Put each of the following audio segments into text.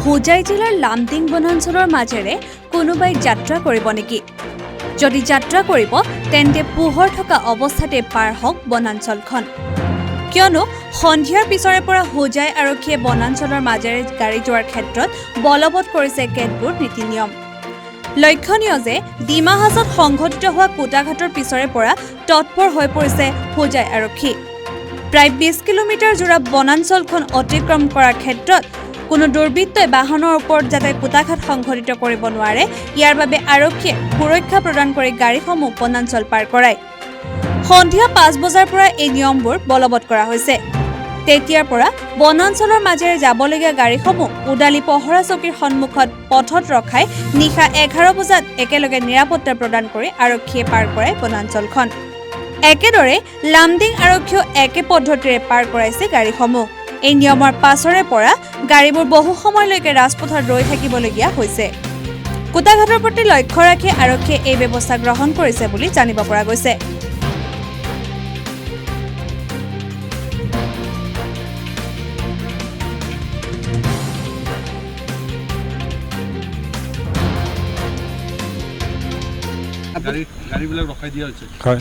হোজাই জিলাৰ লামডিং বনাঞ্চলৰ মাজেৰে কোনোবাই যাত্ৰা কৰিব নেকি? যদি যাত্ৰা কৰিব তেন্তে পোহৰ থকা অৱস্থাতে পাৰ হওক বনাঞ্চলখন। কিয়নো সন্ধিয়াৰ পিছৰে পৰা হোজাই আৰক্ষীয়ে বনাঞ্চলৰ মাজেৰে গাড়ী যোৱাৰ ক্ষেত্ৰত বলবৎ কৰিছে কেতবোৰ নীতি নিয়ম। লক্ষণীয় যে ডিমা হাজত সংঘটিত হোৱা কুটাঘাটৰ পিছৰে পৰা তৎপৰ হৈ পৰিছে হোজাই আৰক্ষী। প্ৰায় ২০ কিলোমিটাৰ জোৰা বনাঞ্চলখন অতিক্ৰম কৰাৰ ক্ষেত্ৰত কোনো দুৰ্বৃত্তই বাহনৰ ওপৰত যাতে কুটাঘাট সংঘটিত কৰিব নোৱাৰে, ইয়াৰ বাবে আৰক্ষীয়ে সুৰক্ষা প্ৰদান কৰি গাড়ীসমূহ বনাঞ্চল পাৰ কৰায়। সন্ধিয়া ৫ বজাৰ পৰা এই নিয়মবোৰ বলবৎ কৰা হৈছে। তেতিয়াৰ পৰা বনাঞ্চলৰ মাজেৰে যাবলগীয়া গাড়ীসমূহ উদালি পহৰা চকীৰ সন্মুখত পথত ৰখাই নিশা ১১ বজাত একেলগে নিৰাপত্তা প্ৰদান কৰি আৰক্ষীয়ে পাৰ কৰায় বনাঞ্চলখন। একেদৰে লামডিং আৰক্ষীয়েও একে পদ্ধতিৰে পাৰ কৰাইছে গাড়ীসমূহ। এই নিয়মৰ পাছৰে পৰা গাড়ীবোৰ বহু সময়লৈকে ৰাজপথত ৰৈ থাকিবলগীয়া হৈছে। কুটাঘাটৰ প্ৰতি লক্ষ্য ৰাখি আৰক্ষীয়ে এই ব্যৱস্থা গ্ৰহণ কৰিছে বুলি জানিব পৰা গৈছে। গাড়ীবিলাক ৰখাই দিয়া হৈছে। হয়,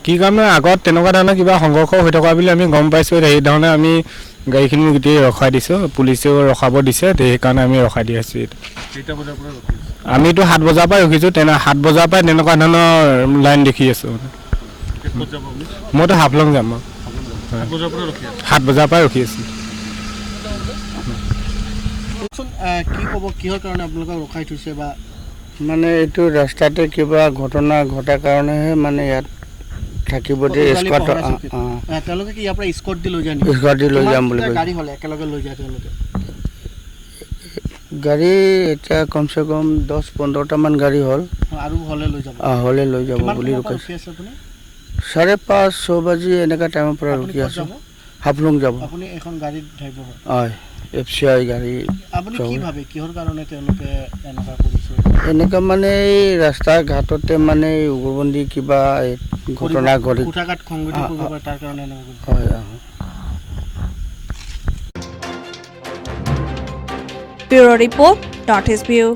কি কাৰণে আগত তেনেকুৱা ধৰণৰ কিবা সংঘৰ্ষ হৈ থকা বুলি আমি গম পাইছোঁ। সেইধৰণে আমি গাড়ীখিনি গোটেই ৰখাই দিছোঁ, পুলিচেও ৰখাব দিছে, সেইকাৰণে আমি ৰখাই দি আছোঁ। আমিতো ৭ বজাৰ পৰা ৰখিছোঁ, ৭ বজাৰ পৰাই তেনেকুৱা ধৰণৰ লাইন দেখি আছোঁ। মইতো হাফলং যাম, ৭ বজাৰ পৰাই ৰখি আছোঁ। কি ক'ব, কিহৰ কাৰণে আপোনালোকক ৰখাই থৈছে? বা মানে এইটো ৰাস্তাতে কিবা ঘটনা ঘটাৰ কাৰণেহে মানে ইয়াত থাকিব দিয়ে। তেওঁলোকে কি ইয়াৰ পৰা স্কট দি লৈ যায়? স্কট দি লৈ যাম বুলি গাড়ী হ'লে একেলগে লৈ যায় তেওঁলোকে? গাড়ী এতিয়া কমচে কম ১০-১৫টামান গাড়ী হ'ল, আৰু হ'লে লৈ যাব? হ'লে লৈ যাব বুলি ৰখাইছে। ৫:৩০-৬ বাজি এনেকুৱা টাইমৰ পৰা ৰখি আছোঁ। হাফলং যাব। আপুনি এখন গাড়ীত ড্ৰাইভাৰ হয়, FCI গাড়ী। আপুনি কি ভাবে কিহৰ কাৰণে তেওঁলোকে এনেকুৱা কৰিছে? এনেকুৱা মানে এই ৰাস্তা ঘাটতে মানে উগ্ৰপন্থী কিবা ঘটনা ঘটি কুটাঘাট সংঘটিত কৰিব পাৰে, তাৰ কাৰণে এনেকুৱা হয়। Bureau report, north east view.